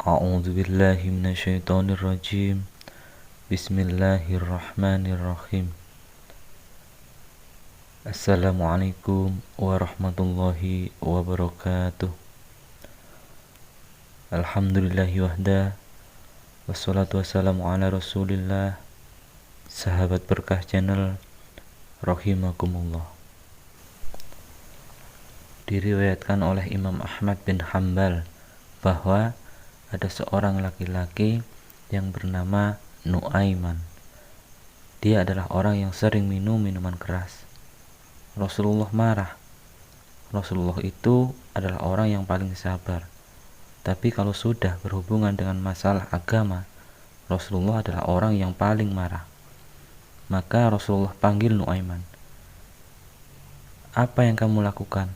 A'udzu billahi minasyaitonir rajim. Bismillahirrahmanirrahim. Assalamualaikum warahmatullahi wabarakatuh. Alhamdulillahi wahda, wassalatu wassalamu ala rasulillah. Sahabat Berkah Channel, rahimakumullah. Diriwayatkan oleh Imam Ahmad bin Hanbal bahwa ada seorang laki-laki yang bernama Nuaiman. Dia adalah orang yang sering minum minuman keras. Rasulullah marah. Rasulullah itu adalah orang yang paling sabar. Tapi kalau sudah berhubungan dengan masalah agama, Rasulullah adalah orang yang paling marah. Maka Rasulullah panggil Nuaiman. Apa yang kamu lakukan?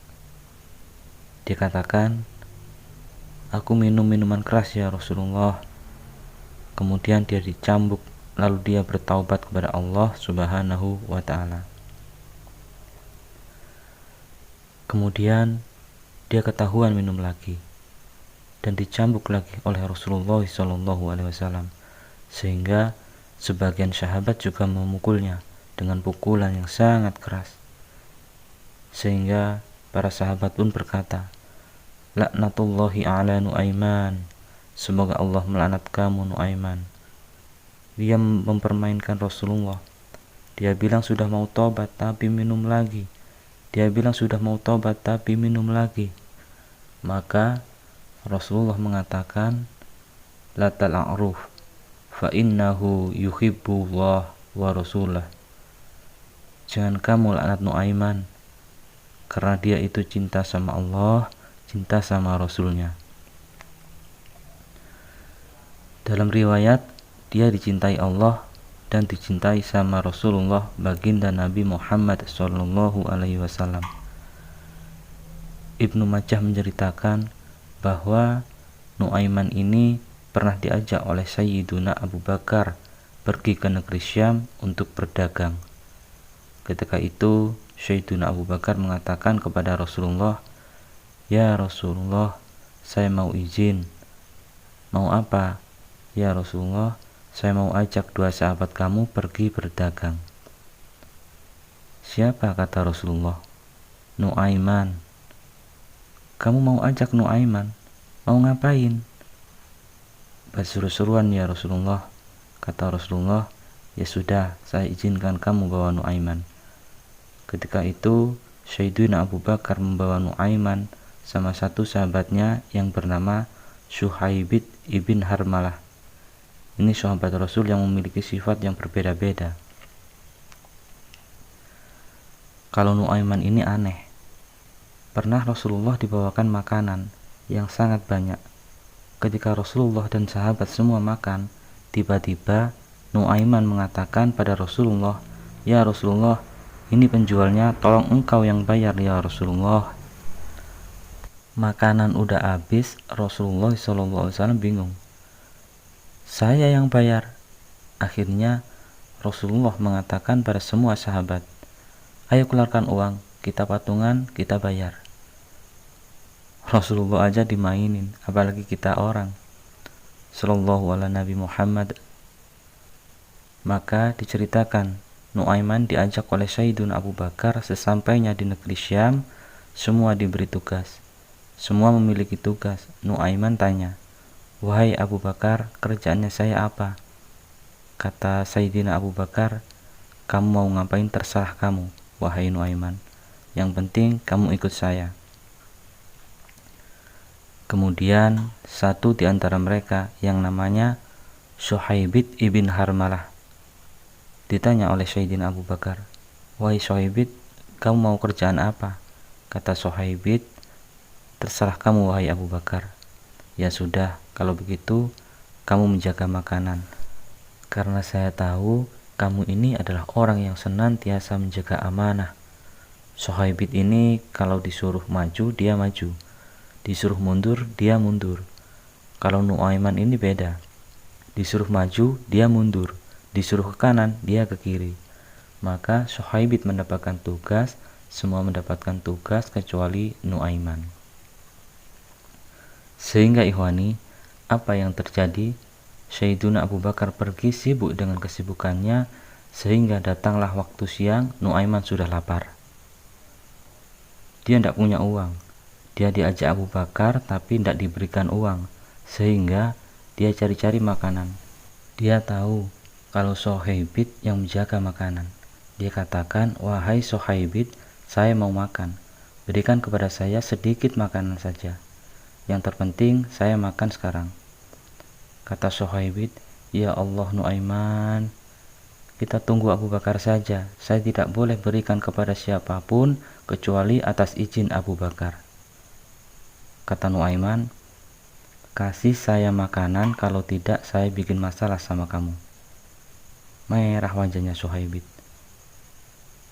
Dia katakan, aku minum minuman keras ya Rasulullah. Kemudian dia dicambuk, lalu dia bertaubat kepada Allah Subhanahu wa ta'ala. Kemudian dia ketahuan minum lagi dan dicambuk lagi oleh Rasulullah SAW, sehingga sebagian sahabat juga memukulnya dengan pukulan yang sangat keras, sehingga para sahabat pun berkata, laknatullahi ala Nuaiman, semoga Allah melaknat kamu Nuaiman. Dia mempermainkan Rasulullah. Dia bilang sudah mau tobat tapi minum lagi. Dia bilang sudah mau tobat tapi minum lagi. Maka Rasulullah mengatakan, la tal'aruf fa innahu yuhibbullah wa rasulah. Jangan kamu laknat Nuaiman, karena dia itu cinta sama Allah, cinta sama Rasulnya. Dalam riwayat, dia dicintai Allah dan dicintai sama Rasulullah baginda Nabi Muhammad SAW. Ibnu Majah menceritakan bahwa Nuaiman ini pernah diajak oleh Sayyiduna Abu Bakar pergi ke negeri Syam untuk berdagang. Ketika itu Sayyiduna Abu Bakar mengatakan kepada Rasulullah, ya Rasulullah, saya mau izin. Mau apa? Ya Rasulullah, saya mau ajak dua sahabat kamu pergi berdagang. Siapa? Kata Rasulullah. Nuaiman. Kamu mau ajak Nuaiman? Mau ngapain? Berseru-seruan ya Rasulullah. Kata Rasulullah, ya sudah, saya izinkan kamu bawa Nuaiman. Ketika itu Sayyidina Abu Bakar membawa Nuaiman sama satu sahabatnya yang bernama Suhaibit ibn Harmalah. Ini sahabat Rasul yang memiliki sifat yang berbeda-beda. Kalau Nuaiman ini aneh. Pernah Rasulullah dibawakan makanan yang sangat banyak. Ketika Rasulullah dan sahabat semua makan, tiba-tiba Nuaiman mengatakan pada Rasulullah, ya Rasulullah, ini penjualnya, tolong engkau yang bayar ya Rasulullah. Makanan udah habis, Rasulullah SAW bingung. Saya yang bayar. Akhirnya Rasulullah mengatakan pada semua sahabat, ayo keluarkan uang, kita patungan, kita bayar. Rasulullah aja dimainin, apalagi kita orang. Sallallahu ala Nabi Muhammad. Maka diceritakan, Nuaiman diajak oleh Sayyiduna Abu Bakar. Sesampainya di negeri Syam, semua diberi tugas. Semua memiliki tugas. Nuaiman tanya, wahai Abu Bakar, kerjaannya saya apa? Kata Sayyidina Abu Bakar, kamu mau ngapain terserah kamu, wahai Nuaiman. Yang penting kamu ikut saya. Kemudian satu di antara mereka yang namanya Suhaibit ibn Harmalah ditanya oleh Sayyidina Abu Bakar, wahai Suhaibit, kamu mau kerjaan apa? Kata Suhaibit, terserah kamu wahai Abu Bakar. Ya sudah, kalau begitu kamu menjaga makanan. Karena saya tahu kamu ini adalah orang yang senantiasa menjaga amanah. Suhaibit ini kalau disuruh maju, dia maju. Disuruh mundur, dia mundur. Kalau Nuaiman ini beda. Disuruh maju, dia mundur. Disuruh ke kanan, dia ke kiri. Maka Suhaibit mendapatkan tugas, semua mendapatkan tugas kecuali Nuaiman. Sehingga ikhwani, Apa yang terjadi? Sayyiduna Abu Bakar pergi sibuk dengan kesibukannya, sehingga datanglah waktu siang, Nuaiman sudah lapar. Dia tidak punya uang. Dia diajak Abu Bakar tapi tidak diberikan uang, sehingga dia cari-cari makanan. Dia tahu kalau Suhaibit yang menjaga makanan. Dia katakan, "Wahai Suhaibit, saya mau makan. Berikan kepada saya sedikit makanan saja. Yang terpenting saya makan sekarang." Kata Suhaibit, "Ya Allah Nuaiman, kita tunggu Abu Bakar saja. Saya tidak boleh berikan kepada siapapun kecuali atas izin Abu Bakar." Kata Nuaiman, "Kasih saya makanan, kalau tidak saya bikin masalah sama kamu." Merah wajahnya Suhaibit,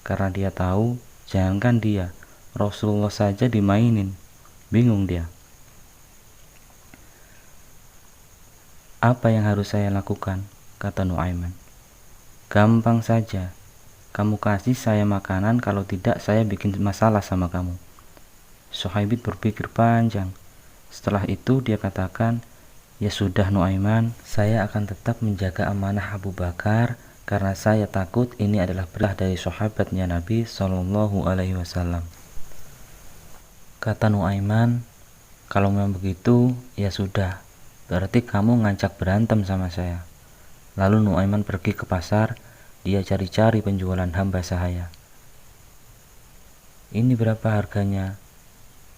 karena dia tahu jangankan dia, Rasulullah saja dimainin. Bingung dia. "Apa yang harus saya lakukan?" kata Nuaiman. "Gampang saja. Kamu kasih saya makanan, kalau tidak saya bikin masalah sama kamu." Suhaibit berpikir panjang. Setelah itu dia katakan, "Ya sudah Nuaiman, saya akan tetap menjaga amanah Abu Bakar, karena saya takut ini adalah perintah dari sahabatnya Nabi Shallallahu Alaihi Wasallam." Kata Nuaiman, "Kalau memang begitu, ya sudah. Berarti kamu ngajak berantem sama saya." Lalu Nuaiman pergi ke pasar. Dia cari-cari penjualan hamba sahaya. "Ini berapa harganya?"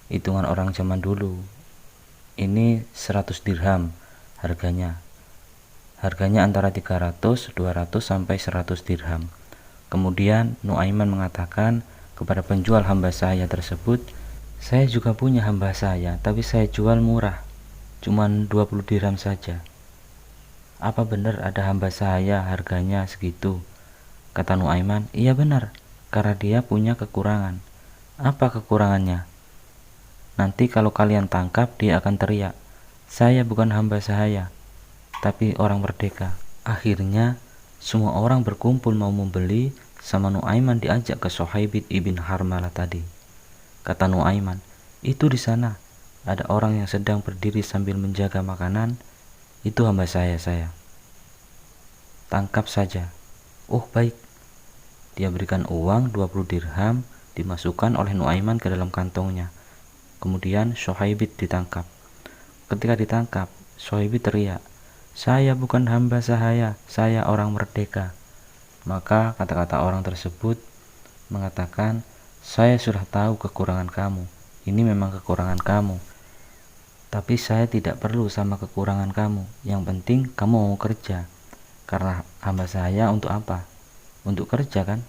Hitungan orang zaman dulu. "Ini 100 dirham harganya." Harganya antara 300, 200 sampai 100 dirham. Kemudian Nuaiman mengatakan kepada penjual hamba sahaya tersebut, "Saya juga punya hamba sahaya, tapi saya jual murah, cuman 20 dirham saja. Apa benar ada hamba sahaya harganya segitu?" Kata Nuaiman, "Iya benar, karena dia punya kekurangan." "Apa kekurangannya?" "Nanti kalau kalian tangkap, dia akan teriak, 'Saya bukan hamba sahaya, tapi orang merdeka.'" Akhirnya semua orang berkumpul mau membeli, sama Nuaiman diajak ke Suhaibit ibn Harmalah tadi. Kata Nuaiman, "Itu di sana ada orang yang sedang berdiri sambil menjaga makanan. Itu hamba saya. Tangkap saja." "Oh baik." Dia berikan uang 20 dirham, dimasukkan oleh Nuaiman ke dalam kantongnya. Kemudian Suhaibit ditangkap. Ketika ditangkap, Suhaibit teriak, "Saya bukan hamba sahaya, saya orang merdeka." Maka kata-kata orang tersebut mengatakan, "Saya sudah tahu kekurangan kamu. Ini memang kekurangan kamu. Tapi saya tidak perlu sama kekurangan kamu. Yang penting kamu mau kerja. Karena hamba saya untuk apa? Untuk kerja kan?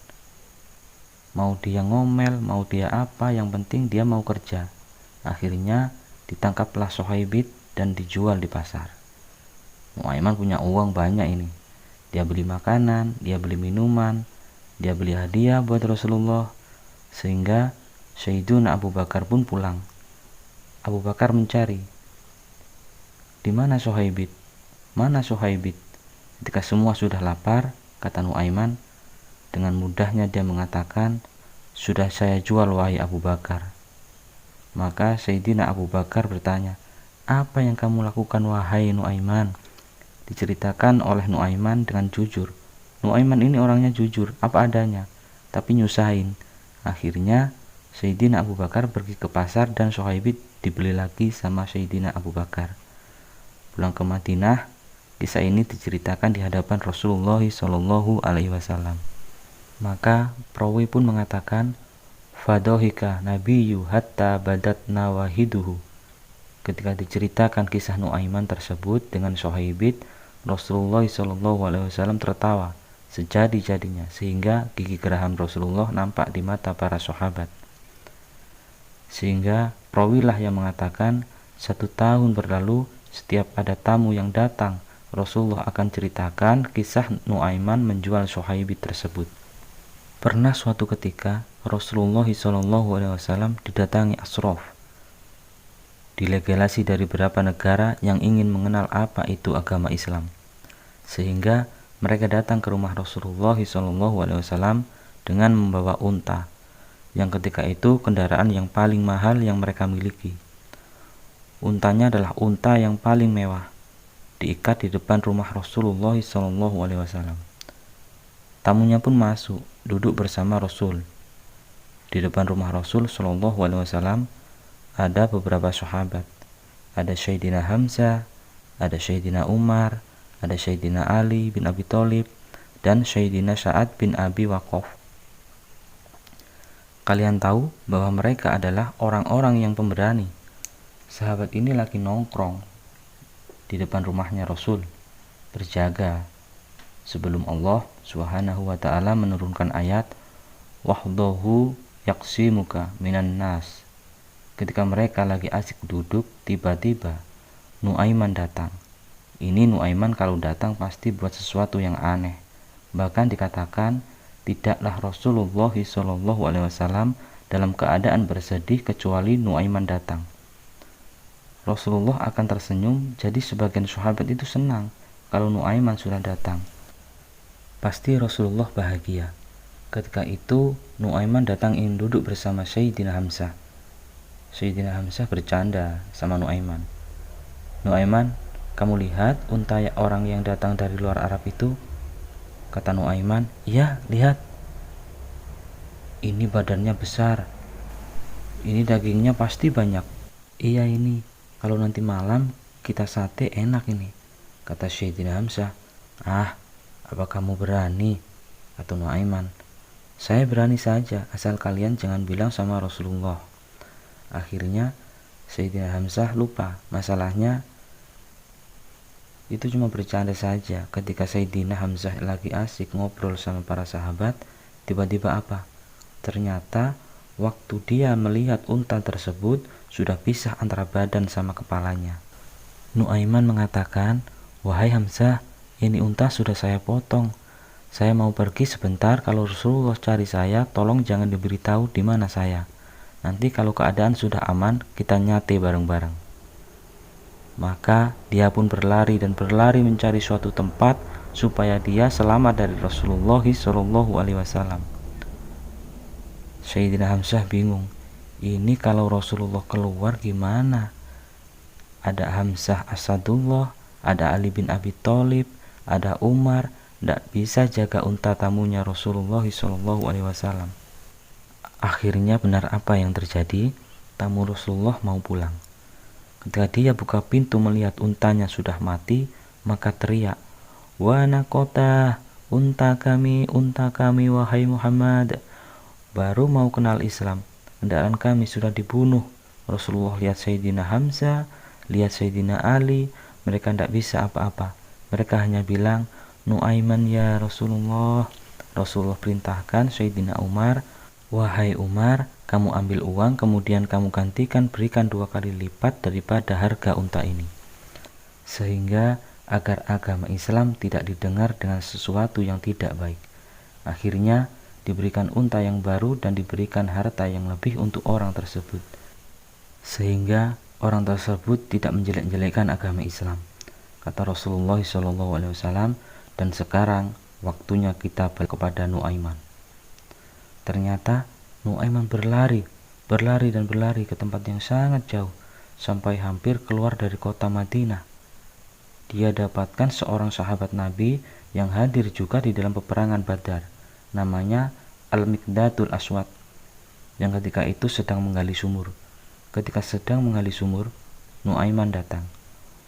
Mau dia ngomel, mau dia apa, yang penting dia mau kerja." Akhirnya ditangkaplah Suhaibit dan dijual di pasar. Nuaiman punya uang banyak ini. Dia beli makanan, dia beli minuman, dia beli hadiah buat Rasulullah, sehingga Sayyiduna Abu Bakar pun pulang. Abu Bakar mencari, "Di mana Suhaibit? Mana Suhaibit?" Ketika semua sudah lapar, kata Nuaiman, dengan mudahnya dia mengatakan, "Sudah saya jual wahai Abu Bakar." Maka Sayyidina Abu Bakar bertanya, "Apa yang kamu lakukan wahai Nuaiman?" Diceritakan oleh Nuaiman dengan jujur. Nuaiman ini orangnya jujur, apa adanya, tapi nyusahin. Akhirnya Sayyidina Abu Bakar pergi ke pasar dan Suhaibit dibeli lagi sama Sayyidina Abu Bakar. Pulang ke Madinah, kisah ini diceritakan di hadapan Rasulullah Shallallahu Alaihi Wasallam. Maka perawi pun mengatakan, "Fadohika nabiyyu hatta badat nawahiduhu." Ketika diceritakan kisah Nuaiman tersebut dengan Suhaibit, Rasulullah SAW tertawa sejadi-jadinya, sehingga gigi geraham Rasulullah nampak di mata para sahabat. Sehingga perawilah yang mengatakan, 1 tahun berlalu, setiap ada tamu yang datang, Rasulullah akan ceritakan kisah Nuaiman menjual Suhaibit tersebut. Pernah suatu ketika Rasulullah SAW didatangi ashraf, delegasi dari beberapa negara yang ingin mengenal apa itu agama Islam, sehingga mereka datang ke rumah Rasulullah SAW dengan membawa unta, yang ketika itu kendaraan yang paling mahal yang mereka miliki. Untanya adalah unta yang paling mewah. diikat di depan rumah Rasulullah SAW. Tamunya pun masuk, duduk bersama Rasul. Di depan rumah Rasul SAW ada beberapa sahabat. Ada Sayyidina Hamzah, ada Sayyidina Umar, ada Sayyidina Ali bin Abi Thalib, dan Sayyidina Sa'ad bin Abi Waqqas. Kalian tahu bahwa mereka adalah orang-orang yang pemberani. Sahabat ini lagi nongkrong di depan rumahnya Rasul, berjaga sebelum Allah Subhanahu wa ta'ala menurunkan ayat wahdahu yaksimuka minan nas. Ketika mereka lagi asik duduk, tiba-tiba Nuaiman datang. Ini Nuaiman kalau datang pasti buat sesuatu yang aneh. Bahkan dikatakan tidaklah Rasulullah SAW dalam keadaan bersedih kecuali Nuaiman datang. Rasulullah akan tersenyum, jadi sebagian sahabat itu senang kalau Nuaiman sudah datang. Pasti Rasulullah bahagia. Ketika itu Nuaiman datang ingin duduk bersama Sayyidina Hamzah. Sayyidina Hamzah bercanda sama Nuaiman. Nuaiman, kamu lihat unta orang yang datang dari luar Arab itu? Kata Nuaiman, iya lihat. Ini badannya besar. Ini dagingnya pasti banyak. Iya ini, kalau nanti malam kita sate enak ini. Kata Sayyidina Hamzah. Ah, apa kamu berani? Kata Nuaiman. Saya berani saja, asal kalian jangan bilang sama Rasulullah. Akhirnya Sayyidina Hamzah lupa masalahnya itu cuma bercanda saja. Ketika Sayyidina Hamzah lagi asik ngobrol sama para sahabat, tiba-tiba apa? Ternyata waktu dia melihat unta tersebut sudah pisah antara badan sama kepalanya. Nuaiman mengatakan, wahai Hamzah, ini unta sudah saya potong. Saya mau pergi sebentar, kalau Rasulullah cari saya, tolong jangan diberitahu di mana saya. Nanti kalau keadaan sudah aman, kita nyate bareng-bareng. Maka dia pun berlari dan berlari mencari suatu tempat supaya dia selamat dari Rasulullah SAW. Sayyidina Hamzah bingung. Ini kalau Rasulullah keluar gimana? Ada Hamzah Asadullah, ada Ali bin Abi Thalib, ada Umar, tidak bisa jaga unta tamunya Rasulullah SAW. Akhirnya benar apa yang terjadi? Tamu Rasulullah mau pulang. Ketika dia buka pintu melihat untanya sudah mati, maka teriak, "Wa nakota, unta kami, wahai Muhammad." Baru mau kenal Islam, kendaraan kami sudah dibunuh. Rasulullah lihat Sayyidina Hamzah, lihat Sayyidina Ali, mereka tidak bisa apa-apa. Mereka hanya bilang, "Nuaiman ya Rasulullah." Rasulullah perintahkan Sayyidina Umar, wahai Umar, kamu ambil uang, kemudian kamu gantikan, berikan 2 kali lipat daripada harga unta ini. Sehingga agar agama Islam tidak didengar dengan sesuatu yang tidak baik. Akhirnya diberikan unta yang baru dan diberikan harta yang lebih untuk orang tersebut. Sehingga orang tersebut tidak menjelek-jelekkan agama Islam. Kata Rasulullah SAW, dan sekarang waktunya kita balik kepada Nuaiman. Ternyata Nuaiman berlari ke tempat yang sangat jauh, sampai hampir keluar dari kota Madinah. Dia dapatkan seorang sahabat Nabi yang hadir juga di dalam peperangan Badar, namanya Al-Miqdatul Aswad, yang ketika itu sedang menggali sumur. Ketika sedang menggali sumur, Nuaiman datang.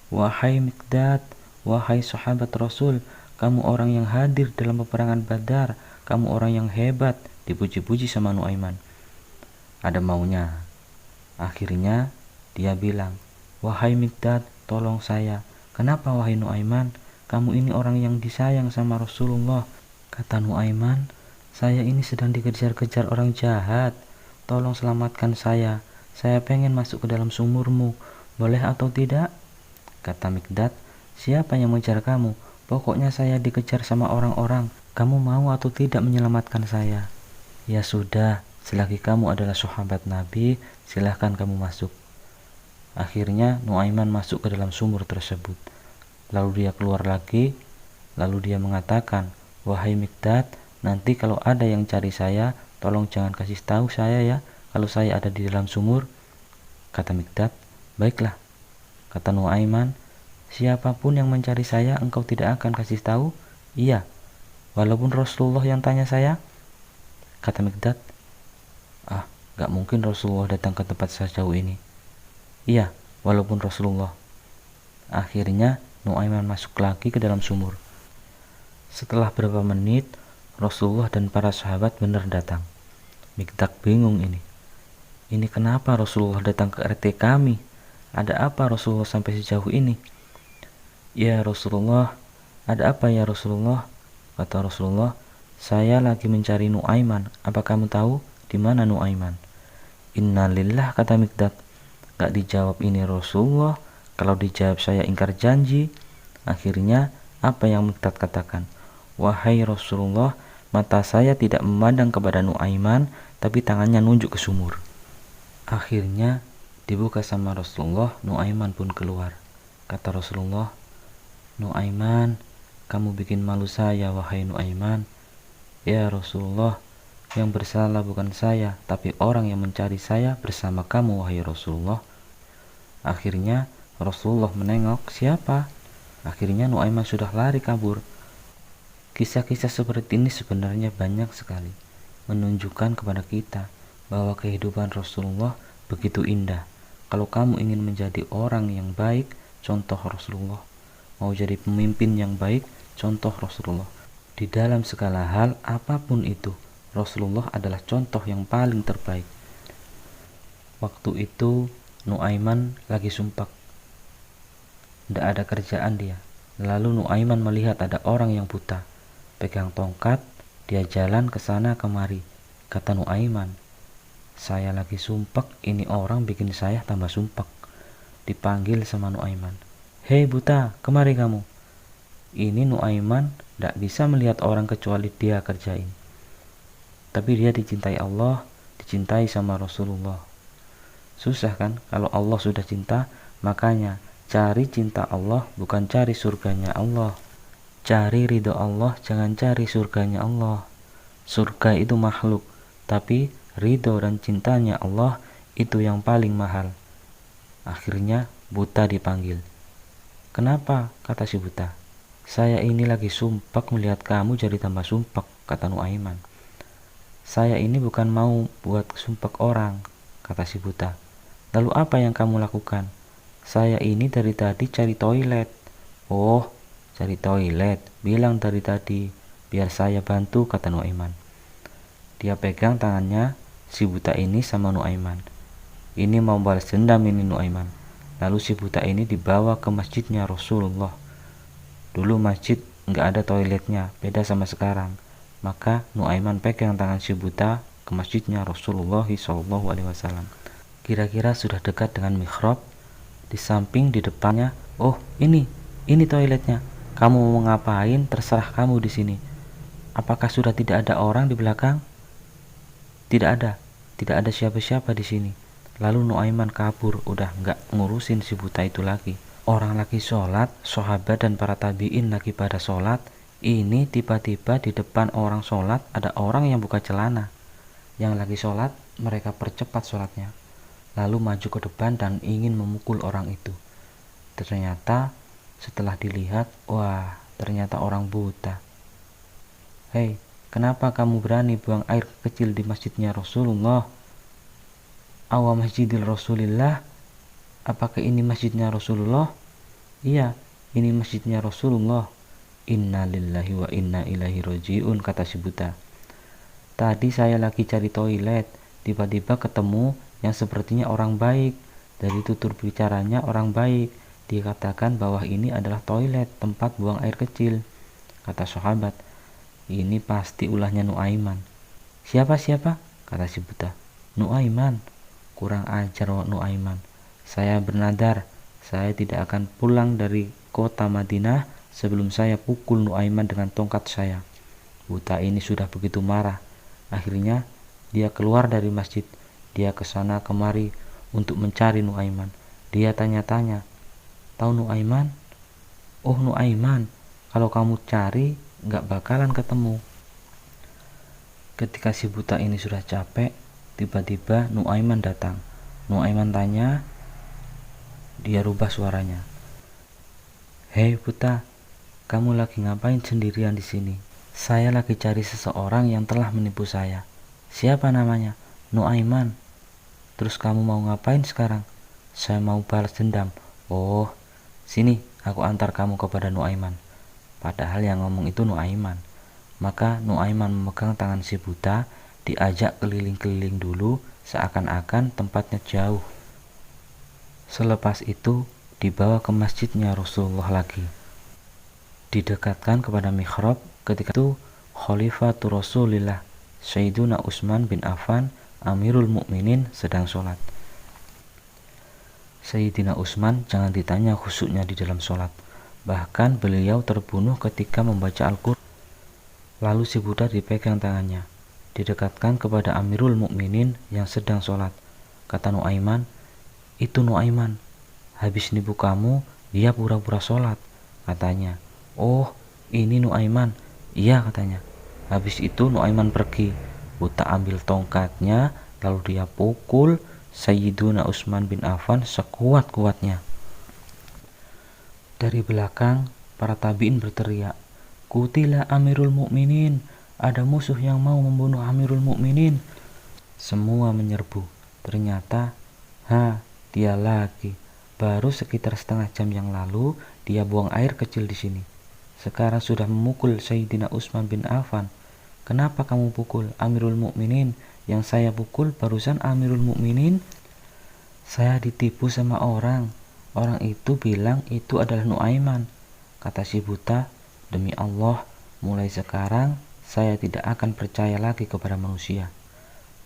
Wahai Miqdad, wahai sahabat Rasul, kamu orang yang hadir dalam peperangan Badar, kamu orang yang hebat. Dipuji-puji sama Nuaiman. Ada maunya. Akhirnya dia bilang, wahai Miqdad, tolong saya. Kenapa wahai Nuaiman? Kamu ini orang yang disayang sama Rasulullah. Kata Nuaiman, saya ini sedang dikejar-kejar orang jahat. Tolong selamatkan saya. Saya pengen masuk ke dalam sumurmu. Boleh atau tidak? Kata Miqdad, siapa yang mengejar kamu? Pokoknya saya dikejar sama orang-orang. Kamu mau atau tidak menyelamatkan saya? Ya sudah, selagi kamu adalah sahabat Nabi, silahkan kamu masuk. Akhirnya Nuaiman masuk ke dalam sumur tersebut. Lalu dia keluar lagi, lalu dia mengatakan, wahai Miqdad, nanti kalau ada yang cari saya, tolong jangan kasih tahu saya ya, kalau saya ada di dalam sumur. Kata Miqdad, baiklah. Kata Nuaiman, Siapapun yang mencari saya, engkau tidak akan kasih tahu? Iya, walaupun Rasulullah yang tanya saya. Kata Mikdad, gak mungkin Rasulullah datang ke tempat sejauh ini. Iya, walaupun Rasulullah. Akhirnya Nuaiman masuk lagi ke dalam sumur. Setelah beberapa menit, Rasulullah dan para sahabat benar datang. Mikdad bingung ini. Ini kenapa Rasulullah datang ke RT kami? Ada apa Rasulullah sampai sejauh ini? Ya Rasulullah, ada apa ya Rasulullah? Kata Rasulullah, saya lagi mencari Nuaiman. Apa kamu tahu di mana Nuaiman? Innalillah, kata Mikdad. Gak dijawab ini Rasulullah. Kalau dijawab saya ingkar janji. Akhirnya apa yang Mikdad katakan? Wahai Rasulullah, mata saya tidak memandang kepada Nuaiman, tapi tangannya nunjuk ke sumur. Akhirnya dibuka sama Rasulullah, Nuaiman pun keluar. Kata Rasulullah, Nuaiman, kamu bikin malu saya, wahai Nuaiman. Ya Rasulullah, yang bersalah bukan saya, tapi orang yang mencari saya bersama kamu, wahai Rasulullah. Akhirnya Rasulullah menengok, siapa? Akhirnya Nuaiman sudah lari kabur. Kisah-kisah seperti ini sebenarnya banyak sekali, menunjukkan kepada kita bahwa kehidupan Rasulullah begitu indah. Kalau kamu ingin menjadi orang yang baik, contoh Rasulullah. Mau jadi pemimpin yang baik, contoh Rasulullah. Di dalam segala hal, apapun itu, Rasulullah adalah contoh yang paling terbaik. Waktu itu Nuaiman lagi sumpah, tidak ada kerjaan dia. Lalu Nuaiman melihat ada orang yang buta, pegang tongkat, dia jalan ke sana kemari. Kata Nuaiman, saya lagi sumpah, ini orang bikin saya tambah sumpah. Dipanggil sama Nuaiman, hei buta, kemari kamu. Ini Nuaiman tidak bisa melihat orang kecuali dia kerjain. Tapi dia dicintai Allah, dicintai sama Rasulullah. Susah kan kalau Allah sudah cinta? Makanya cari cinta Allah, bukan cari surganya Allah. Cari ridho Allah, jangan cari surganya Allah. Surga itu makhluk, tapi ridho dan cintanya Allah itu yang paling mahal. Akhirnya buta dipanggil. Kenapa? Kata si buta. Saya ini lagi sumpah melihat kamu jadi tambah sumpah, kata Nuaiman. Saya ini bukan mau buat sumpah orang, kata si buta. Lalu apa yang kamu lakukan? Saya ini dari tadi cari toilet. Oh, cari toilet. Bilang dari tadi, biar saya bantu, kata Nuaiman. Dia pegang tangannya si buta ini sama Nuaiman. Ini mau balas dendam ini Nuaiman. Lalu si buta ini dibawa ke masjidnya Rasulullah. Dulu masjid nggak ada toiletnya, beda sama sekarang. Maka Nuaiman pegang tangan si buta ke masjidnya Rasulullah SAW. Kira-kira sudah dekat dengan mihrab. Di samping, di depannya, oh ini toiletnya. Kamu mau ngapain? Terserah kamu di sini. Apakah sudah tidak ada orang di belakang? Tidak ada siapa-siapa di sini. Lalu Nuaiman kabur, udah nggak ngurusin si buta itu lagi. Orang lagi sholat, sahabat dan para tabiin lagi pada sholat. Ini tiba-tiba di depan orang sholat ada orang yang buka celana. Yang lagi sholat, mereka percepat sholatnya. Lalu maju ke depan dan ingin memukul orang itu. Ternyata setelah dilihat, wah, ternyata orang buta. Hei, kenapa kamu berani buang air kecil di masjidnya Rasulullah? Awa masjidil Rasulillah? Apakah ini masjidnya Rasulullah? Iya, ini masjidnya Rasulullah. Inna lillahi wa inna ilaihi roji'un, kata si buta. Tadi saya lagi cari toilet, tiba-tiba ketemu yang sepertinya orang baik. Dari tutur bicaranya orang baik. Dikatakan bahwa ini adalah toilet, tempat buang air kecil. Kata sahabat, ini pasti ulahnya Nuaiman. Siapa? Kata si buta. Nuaiman. Kurang ajar Nuaiman. Saya bernadar, saya tidak akan pulang dari kota Madinah sebelum saya pukul Nuaiman dengan tongkat saya. Buta ini sudah begitu marah. Akhirnya dia keluar dari masjid. Dia ke sana kemari untuk mencari Nuaiman. Dia tanya-tanya, tahu Nuaiman? Oh Nuaiman, kalau kamu cari gak bakalan ketemu. Ketika si buta ini sudah capek, tiba-tiba Nuaiman datang. Nuaiman tanya, dia rubah suaranya. "Hei buta, kamu lagi ngapain sendirian di sini? Saya lagi cari seseorang yang telah menipu saya. Siapa namanya? Nuaiman. Terus kamu mau ngapain sekarang?" "Saya mau balas dendam." "Oh, sini, aku antar kamu kepada Nuaiman." Padahal yang ngomong itu Nuaiman. Maka Nuaiman memegang tangan si buta, diajak keliling-keliling dulu, seakan-akan tempatnya jauh. Selepas itu, dibawa ke masjidnya Rasulullah lagi. Didekatkan kepada mihrab. Ketika itu, Khalifatul Rasulillah, Sayyiduna Utsman bin Affan, Amirul Mukminin, sedang sholat. Sayyidina Utsman jangan ditanya khusyuknya di dalam sholat. Bahkan beliau terbunuh ketika membaca Al-Qur'an. Lalu si buta dipegang tangannya, didekatkan kepada Amirul Mukminin yang sedang sholat. Kata Nuaiman, "Itu Nuaiman, habis nipu kamu, dia pura-pura sholat," katanya. "Oh, ini Nuaiman." "Iya," katanya. Habis itu Nuaiman pergi. Buta ambil tongkatnya, lalu dia pukul Sayyiduna Utsman bin Affan sekuat-kuatnya. Dari belakang, para tabi'in berteriak, "Qutila Amirul Mukminin, ada musuh yang mau membunuh Amirul Mukminin." Semua menyerbu. Ternyata, dia lagi. Baru sekitar setengah jam yang lalu, dia buang air kecil di sini. Sekarang sudah memukul Sayyidina Utsman bin Affan. "Kenapa kamu pukul Amirul Mukminin?" "Yang saya pukul barusan Amirul Mukminin. Saya ditipu sama orang. Orang itu bilang itu adalah Nuaiman." Kata si buta, "Demi Allah, mulai sekarang saya tidak akan percaya lagi kepada manusia."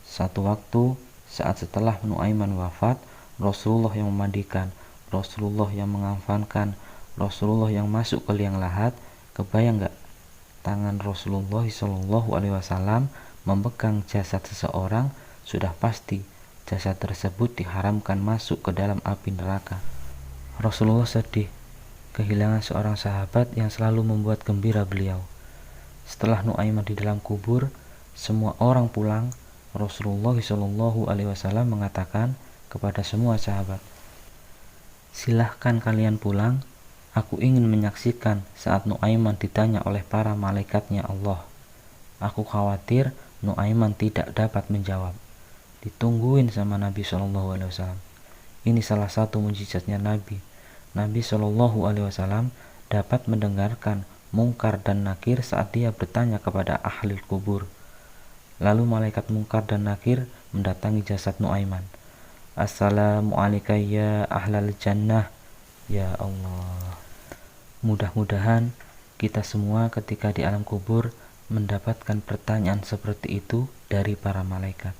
Satu waktu, saat setelah Nuaiman wafat, Rasulullah yang memandikan, Rasulullah yang mengafankan, Rasulullah yang masuk ke liang lahat. Kebayang gak? Tangan Rasulullah SAW memegang jasad seseorang, sudah pasti jasad tersebut diharamkan masuk ke dalam api neraka. Rasulullah sedih kehilangan seorang sahabat yang selalu membuat gembira beliau. Setelah Nuaiman di dalam kubur, semua orang pulang. Rasulullah SAW mengatakan kepada semua sahabat, "Silahkan kalian pulang. Aku ingin menyaksikan saat Nuaiman ditanya oleh para malaikatnya Allah. Aku khawatir Nuaiman tidak dapat menjawab." Ditungguin sama Nabi SAW. Ini salah satu mujizatnya Nabi. Nabi SAW dapat mendengarkan Mungkar dan Nakir saat dia bertanya kepada ahli kubur. Lalu malaikat Mungkar dan Nakir mendatangi jasad Nuaiman. "Assalamu alayka ya ahlal jannah." Ya Allah, mudah-mudahan kita semua ketika di alam kubur mendapatkan pertanyaan seperti itu dari para malaikat.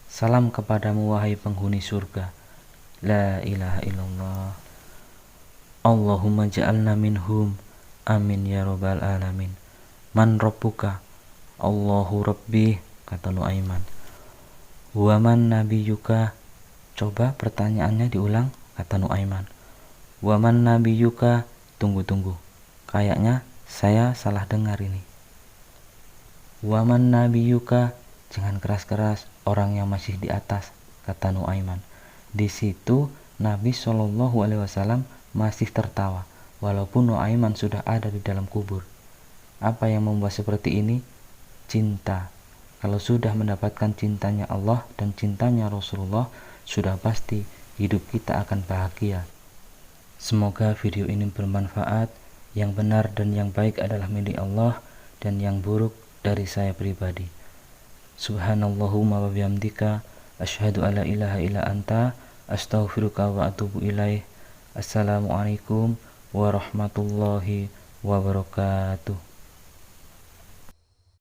Salam kepadamu wahai penghuni surga. La ilaha illallah. Allahumma ja'alna minhum. Amin ya rabbal alamin. Man rabbuka? Allahu rabbi, kata Nuaiman. Wa man nabiyuka? Coba pertanyaannya diulang, kata Nuaiman. Wa man nabiyuka? Tunggu. Kayaknya saya salah dengar ini. Wa man nabiyuka? Jangan keras-keras, orang yang masih di atas, kata Nuaiman. Di situ Nabi SAW masih tertawa, walaupun Nuaiman sudah ada di dalam kubur. Apa yang membuat seperti ini? Cinta. Kalau sudah mendapatkan cintanya Allah dan cintanya Rasulullah, sudah pasti hidup kita akan bahagia. Semoga video ini bermanfaat. Yang benar dan yang baik adalah milik Allah, dan yang buruk dari saya pribadi. Subhanallahumma wa bihamdika, asyhadu alla ilaha illa anta, astaghfiruka wa atubu ilaih. Assalamualaikum warahmatullahi wabarakatuh.